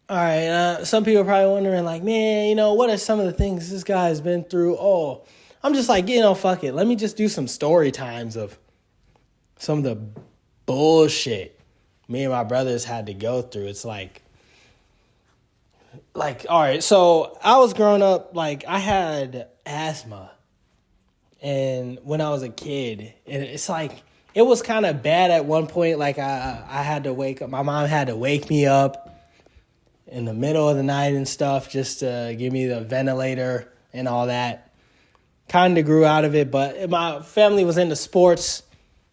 All right, some people are probably wondering, like, man, what are some of the things this guy has been through? Oh, I'm just like, fuck it. Let me just do some story times of some of the bullshit me and my brothers had to go through. It's all right, so I was growing up, like, I had asthma, and when I was a kid, and it's like, it was kind of bad at one point. Like, I had to wake up, my mom had to wake me up in the middle of the night and stuff just to give me the ventilator and all that. Kind of grew out of it, but my family was into sports.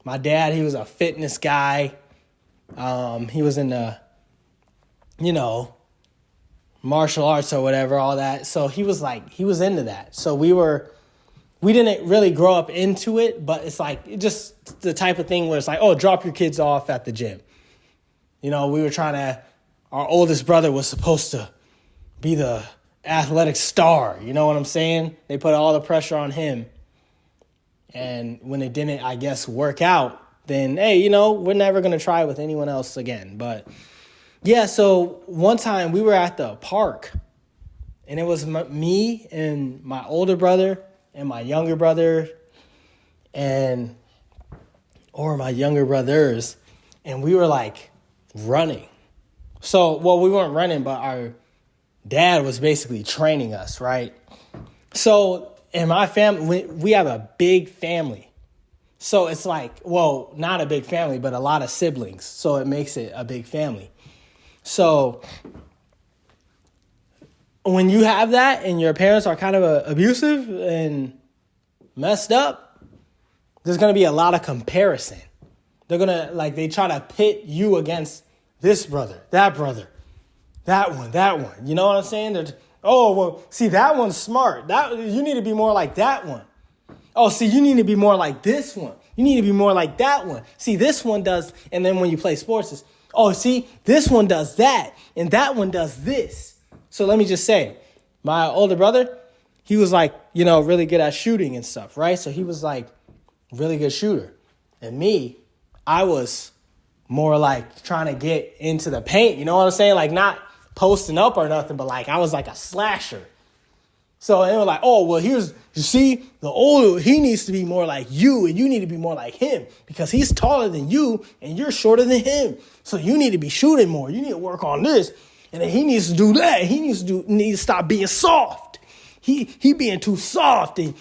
My dad, he was a fitness guy. He was in the, martial arts or whatever, all that. So he was into that. So we didn't really grow up into it, but it's like, it just the type of thing where it's like, oh, drop your kids off at the gym. We were our oldest brother was supposed to be the athletic star. You know what I'm saying? They put all the pressure on him. And when it didn't, I guess, work out, then, hey, we're never going to try with anyone else again. But, yeah, so one time we were at the park, and it was me and my older brother and my younger brother or my younger brothers, and we were, like, running. So, well, we weren't running, but our dad was basically training us, right? So, in my family, we have a big family. So, it's like, well, not a big family, but a lot of siblings. So, it makes it a big family. So, when you have that and your parents are kind of abusive and messed up, there's going to be a lot of comparison. They're going to, they try to pit you against this brother, that one. You know what I'm saying? Oh, well, see, that one's smart. You need to be more like that one. Oh, see, you need to be more like this one. You need to be more like that one. See, this one does, and then when you play sports, it's, oh, see, this one does that, and that one does this. So let me just say, my older brother, he was really good at shooting and stuff, right? So he was really good shooter. And me, I was more trying to get into the paint, you know what I'm saying? Not posting up or nothing, but I was a slasher. So they were like, oh, well, you see, the older, he needs to be more like you, and you need to be more like him because he's taller than you and you're shorter than him. So you need to be shooting more. You need to work on this. And then he needs to do that. He needs to stop being soft. He being too soft, and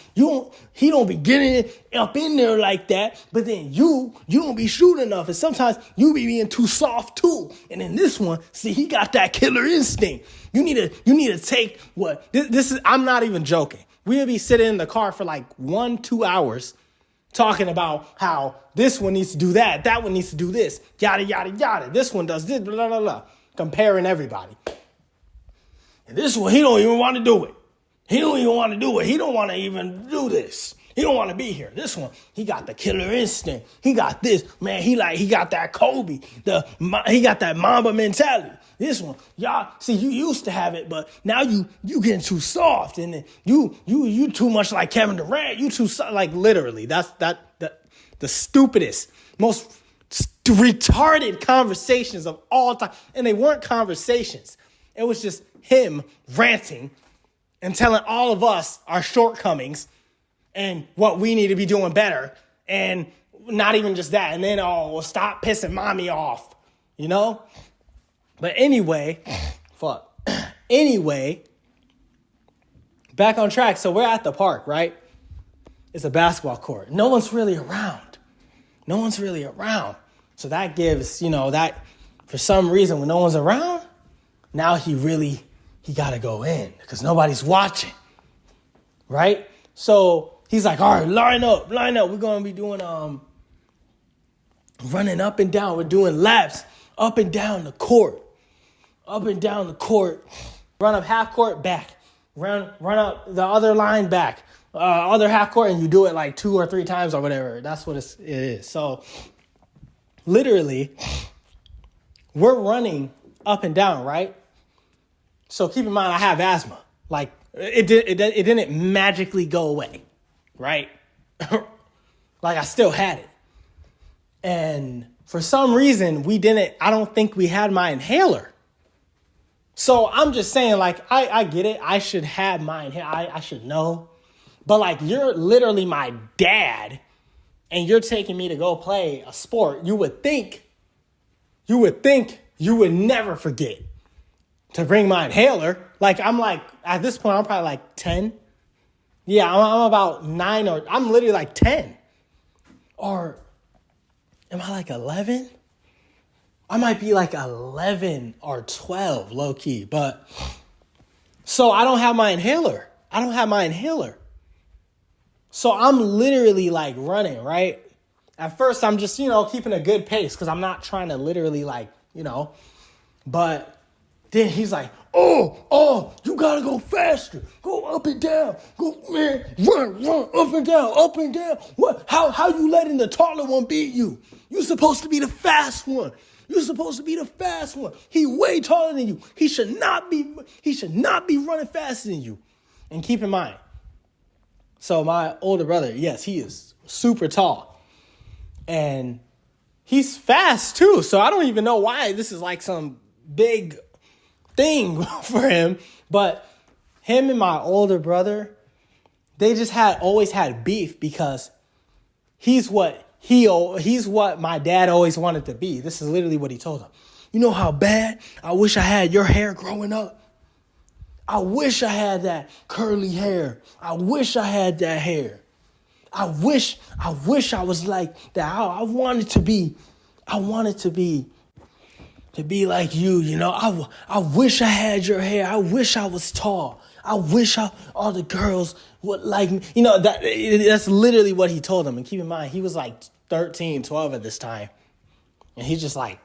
he don't be getting up in there like that. But then you don't be shooting enough, and sometimes you be being too soft too. And then this one, see, he got that killer instinct. You need to take what this is. I'm not even joking. We'll be sitting in the car for 1-2 hours talking about how this one needs to do that one needs to do this, yada yada yada. This one does this, blah blah blah, comparing everybody. And this one, he don't even want to do it. He don't even want to do it. He don't want to even do this. He don't want to be here. This one, he got the killer instinct. He got this, man. He got that Kobe. He got that Mamba mentality. This one, y'all, see, you used to have it, but now you getting too soft, and then you too much like Kevin Durant. You too literally. That's the stupidest, most retarded conversations of all time, and they weren't conversations. It was just him ranting and telling all of us our shortcomings and what we need to be doing better. And not even just that. And then, oh, well, stop pissing mommy off, But anyway, Anyway, back on track. So we're at the park, right? It's a basketball court. No one's really around. So that gives, that for some reason when no one's around, now he got to go in because nobody's watching, right? So he's like, all right, line up. We're going to be doing running up and down. We're doing laps up and down the court. Run up half court, back. Run up the other line, back. Other half court, and you do it 2 or 3 times or whatever. That's what it is. So literally, we're running up and down, right? So keep in mind, I have asthma. It didn't magically go away, right? I still had it. And for some reason, I don't think we had my inhaler. So I'm just saying, like, I get it. I should have mine here. I should know. But like, you're literally my dad and you're taking me to go play a sport. You would think you would never forget to bring my inhaler. Like, I'm like, at this point, I'm probably like 10. Yeah, I'm about 9 or I'm literally like 10. Or am I like 11? I might be like 11 or 12, low key. But so I don't have my inhaler. So I'm literally like running, right? At first, I'm just, keeping a good pace because I'm not trying to literally like, But then he's like, oh, you gotta go faster. Go up and down. Go, man, run, up and down. What? How you letting the taller one beat you? You supposed to be the fast one. He way taller than you. He should not be running faster than you. And keep in mind, so my older brother, yes, he is super tall. And he's fast too. So I don't even know why this is like some big thing for him. But him and my older brother, they just always had beef because he's what my dad always wanted to be. This is literally what he told him. You know how bad I wish I had your hair growing up? I wish I had that curly hair. I wish I had that hair. I wish I was like that. I wanted to be like you, I wish I had your hair. I wish I was tall. I wish all the girls would like me. That's literally what he told them. And keep in mind, he was like 13, 12 at this time. And he's just like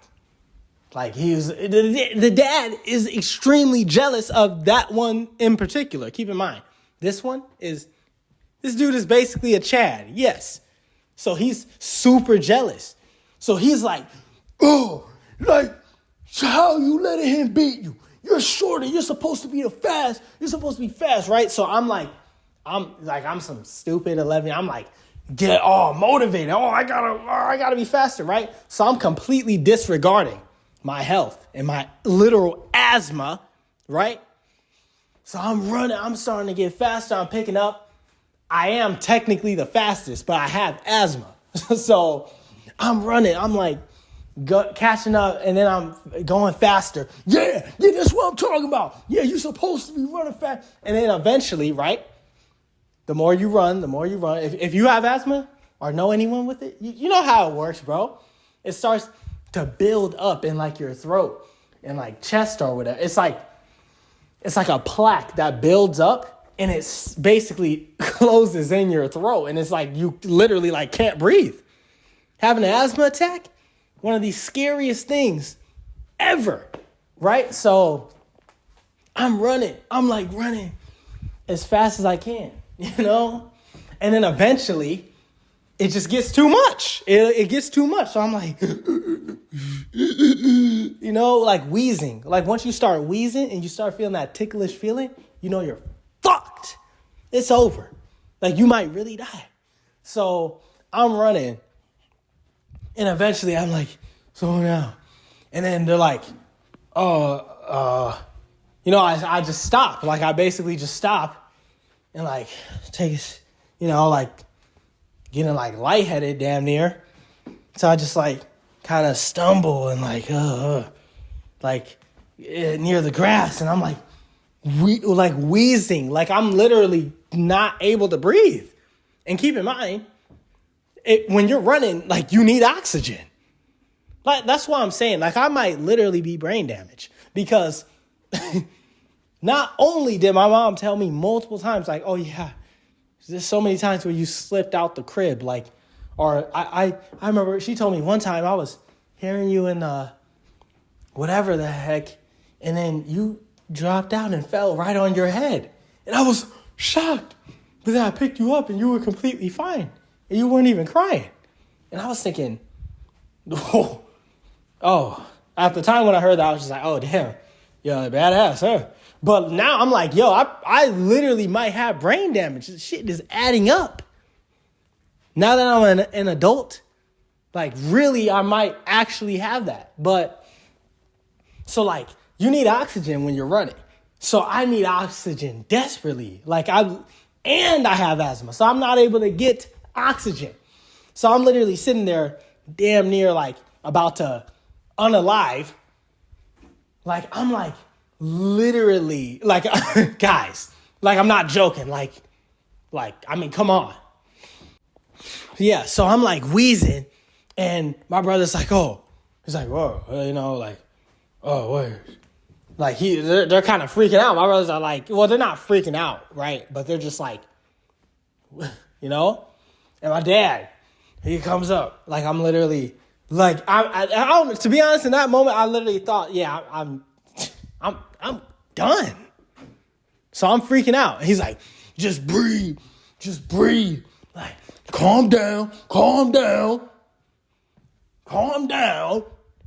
the dad is extremely jealous of that one in particular. Keep in mind, this dude is basically a Chad. Yes. So he's super jealous. So he's like, oh, like, how you letting him beat you? You're shorter. You're supposed to be fast. You're supposed to be fast, right? So I'm some stupid 11. I'm like, get all motivated. Oh, I gotta be faster, right? So I'm completely disregarding my health and my literal asthma, right? So I'm running. I'm starting to get faster. I'm picking up. I am technically the fastest, but I have asthma. So I'm running. I'm like catching up, and then I'm going faster. Yeah, that's what I'm talking about. Yeah, you're supposed to be running fast. And then eventually, right, the more you run. If you have asthma or know anyone with it, you know how it works, bro. It starts to build up in like your throat and like chest or whatever. It's like a plaque that builds up and it basically closes in your throat. And it's like you literally like can't breathe. Having an asthma attack, one of the scariest things ever, right? So I'm running. I'm like running as fast as I can, And then eventually it just gets too much. It gets too much. So I'm like, like wheezing. Like once you start wheezing and you start feeling that ticklish feeling, you're fucked. It's over. Like you might really die. So I'm running. And eventually I'm like, slow down. And then they're like, I just stop. Like I basically just stop and like take it, like getting like lightheaded damn near. So I just like kind of stumble and like near the grass. And I'm like, wheezing. Like I'm literally not able to breathe. And keep in mind, when you're running, like you need oxygen. Like that's why I'm saying, like I might literally be brain damaged because not only did my mom tell me multiple times, like, oh yeah, there's so many times where you slipped out the crib, like, or I remember she told me one time I was hearing you in whatever the heck, and then you dropped out and fell right on your head, and I was shocked. But then I picked you up and you were completely fine. And you weren't even crying. And I was thinking, oh, at the time when I heard that, I was just like, oh, damn, yo, badass, huh? But now I'm like, yo, I literally might have brain damage. This shit is adding up. Now that I'm an adult, like really, I might actually have that. But so like, you need oxygen when you're running. So I need oxygen desperately. And I have asthma, so I'm not able to get oxygen. So I'm literally sitting there damn near like about to unalive. Like, I'm like literally like, guys, like I'm not joking. Like, I mean, come on. Yeah. So I'm like wheezing and my brother's like, oh, he's like, whoa, like, oh, wait. Like they're kind of freaking out. My brothers are like, well, they're not freaking out, right? But they're just like, And my dad, he comes up. Like I'm literally, like I don't. To be honest, in that moment, I literally thought, yeah, I'm done. So I'm freaking out. He's like, just breathe, like calm down.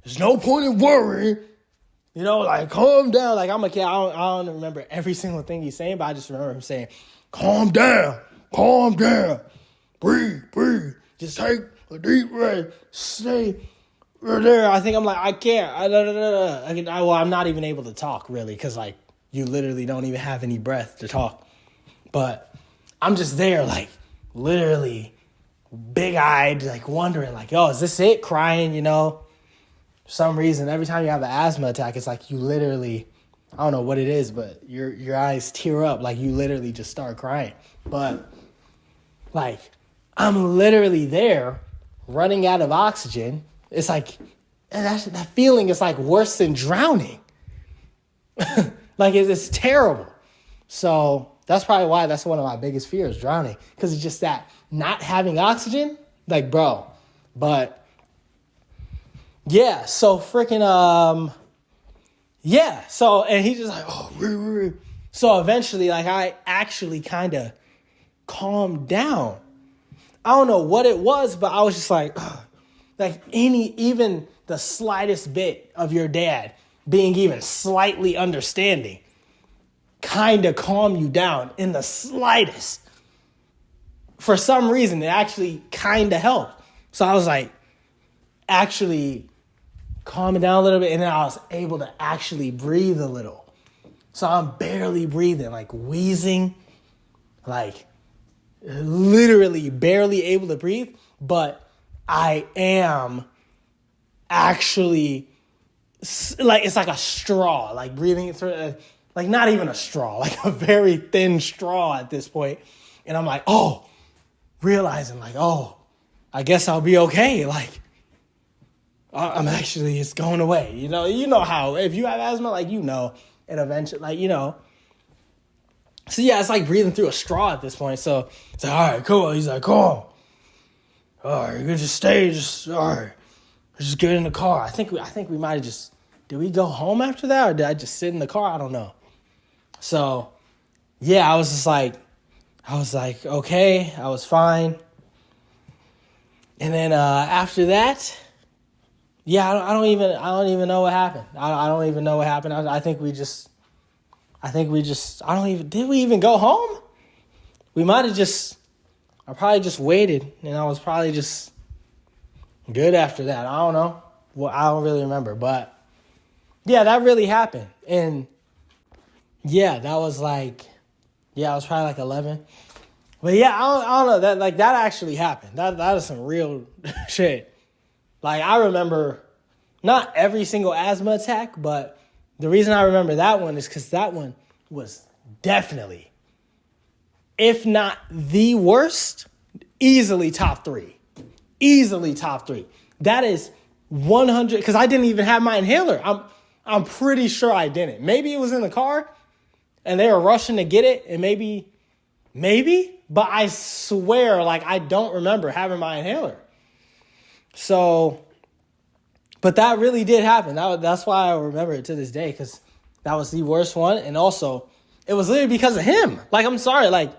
There's no point in worrying. Like, calm down. Like, I'm a kid. I don't remember every single thing he's saying, but I just remember him saying, calm down. Breathe. Just take a deep breath. Stay right there. I think I'm like, I can't. I'm not even able to talk, really, because, like, you literally don't even have any breath to talk. But I'm just there, like, literally big-eyed, like, wondering, like, is this it? Crying, For some reason, every time you have an asthma attack, it's like you literally, I don't know what it is, but your eyes tear up. Like you literally just start crying. But like I'm literally there running out of oxygen. It's like, that feeling is like worse than drowning. Like it's terrible. So that's probably why that's one of my biggest fears, drowning. Because it's just that not having oxygen, like bro. But yeah, so freaking, yeah. So, and he's just like, oh, so eventually, like, I actually kind of calmed down. I don't know what it was, but I was just like, even the slightest bit of your dad being even slightly understanding kind of calm you down in the slightest. For some reason, it actually kind of helped. So I was like, actually calming down a little bit, and then I was able to actually breathe a little. So I'm barely breathing, like wheezing, like literally barely able to breathe, but I am actually, like, it's like a straw, like breathing through, like not even a straw, like a very thin straw at this point. And I'm like, realizing like, I guess I'll be okay. Like, I'm actually, it's going away. You know how, if you have asthma, like, it eventually, like, So yeah, it's like breathing through a straw at this point. So it's like, all right, cool. He's like, cool. All right, you can just stay, all right. Let's just get in the car. I think we might have just, did we go home after that? Or did I just sit in the car? I don't know. So yeah, I was like, okay, I was fine. And then after that, yeah, I don't even know what happened. I don't even know what happened. I think we just, did we even go home? We might have I probably just waited, and I was probably just good after that. I don't know. Well, I don't really remember, but yeah, that really happened. And yeah, that was like, I was probably like 11. But yeah, I don't know, that actually happened. That is some real shit. Like, I remember not every single asthma attack, but the reason I remember that one is because that one was definitely, if not the worst, easily top three. That is 100, because I didn't even have my inhaler. I'm pretty sure I didn't. Maybe it was in the car, and they were rushing to get it, and maybe, but I swear, like, I don't remember having my inhaler. So, but that really did happen. That's why I remember it to this day, because that was the worst one. And also, it was literally because of him. Like, I'm sorry. Like,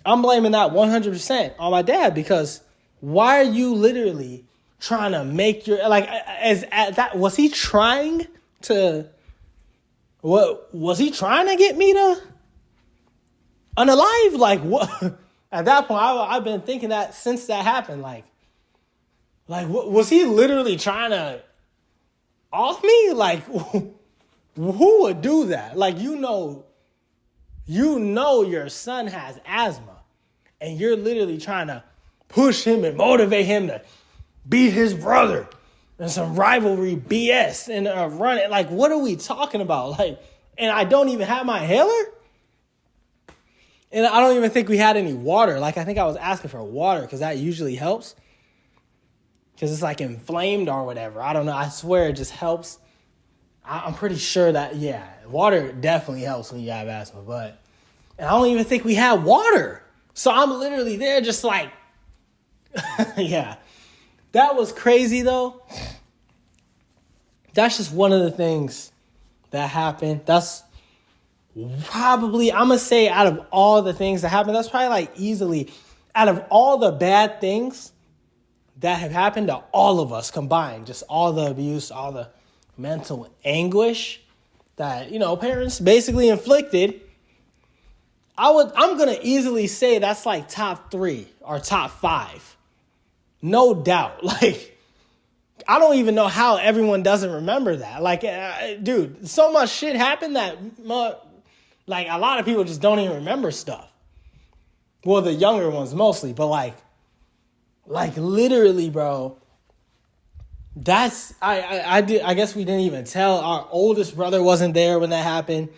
I'm blaming that 100% on my dad, because why are you literally trying to make your, like, was he trying to get me to unalive? Like, what? At that point, I've been thinking that since that happened. Like, was he literally trying to off me? Like, Who would do that? Like, you know your son has asthma, and you're literally trying to push him and motivate him to beat his brother and some rivalry BS and run it. Like, what are we talking about? Like, and I don't even have my inhaler? And I don't even think we had any water. Like, I think I was asking for water because that usually helps. Because it's like inflamed or whatever. I don't know. I swear it just helps. I'm pretty sure that, yeah, water definitely helps when you have asthma. And I don't even think we had water. So I'm literally there just like, yeah. That was crazy though. That's just one of the things that happened. That's probably, I'm going to say out of all the things that happened, that's probably like easily, out of all the bad things that have happened to all of us combined, just all the abuse, all the mental anguish that, parents basically inflicted, I'm going to easily say that's like top 3 or top 5. No doubt. Like, I don't even know how everyone doesn't remember that. Like, dude, so much shit happened that, like, a lot of people just don't even remember stuff. Well, the younger ones mostly, but like literally, bro, that's, I guess we didn't even tell. Our oldest brother wasn't there when that happened.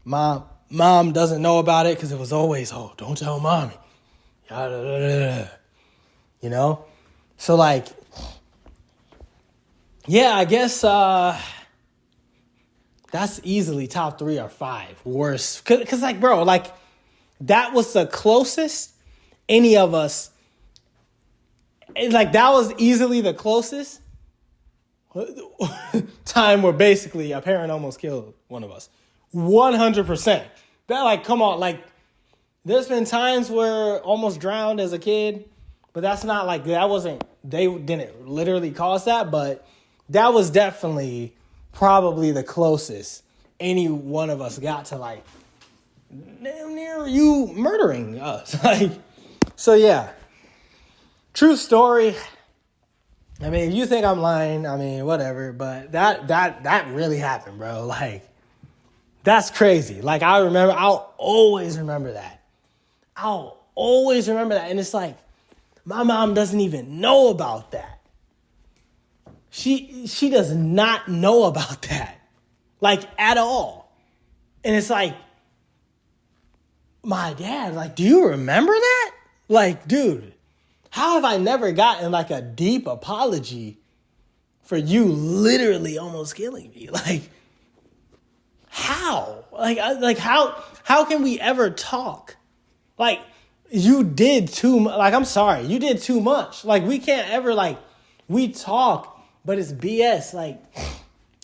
Mom doesn't know about it because it was always, oh, don't tell mommy. So like, yeah, I guess that's easily top 3 or 5 worst. Cause like, bro, like that was the closest any of us. Like that was easily the closest time where basically a parent almost killed one of us. 100%. That, like, come on, like, there's been times where almost drowned as a kid, but that's not like, they didn't literally cause that, but that was definitely probably the closest any one of us got to, like, damn near you murdering us. Like, so yeah, true story. I mean, if you think I'm lying, I mean, whatever, but that really happened, bro. Like, that's crazy. Like, I'll always remember that. And it's like, my mom doesn't even know about that. She does not know about that. Like, at all. And it's like, my dad, like, do you remember that? Like, dude, how have I never gotten, like, a deep apology for you almost killing me? Like, how? Like how can we ever talk? Like, you did too much. Like, I'm sorry, you did too much. Like, we can't ever, like, we talk, but it's BS. Like,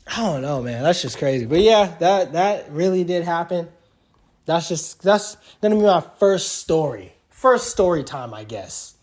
I don't know, man. That's just crazy. But yeah, that really did happen. That's gonna be my first story time, I guess.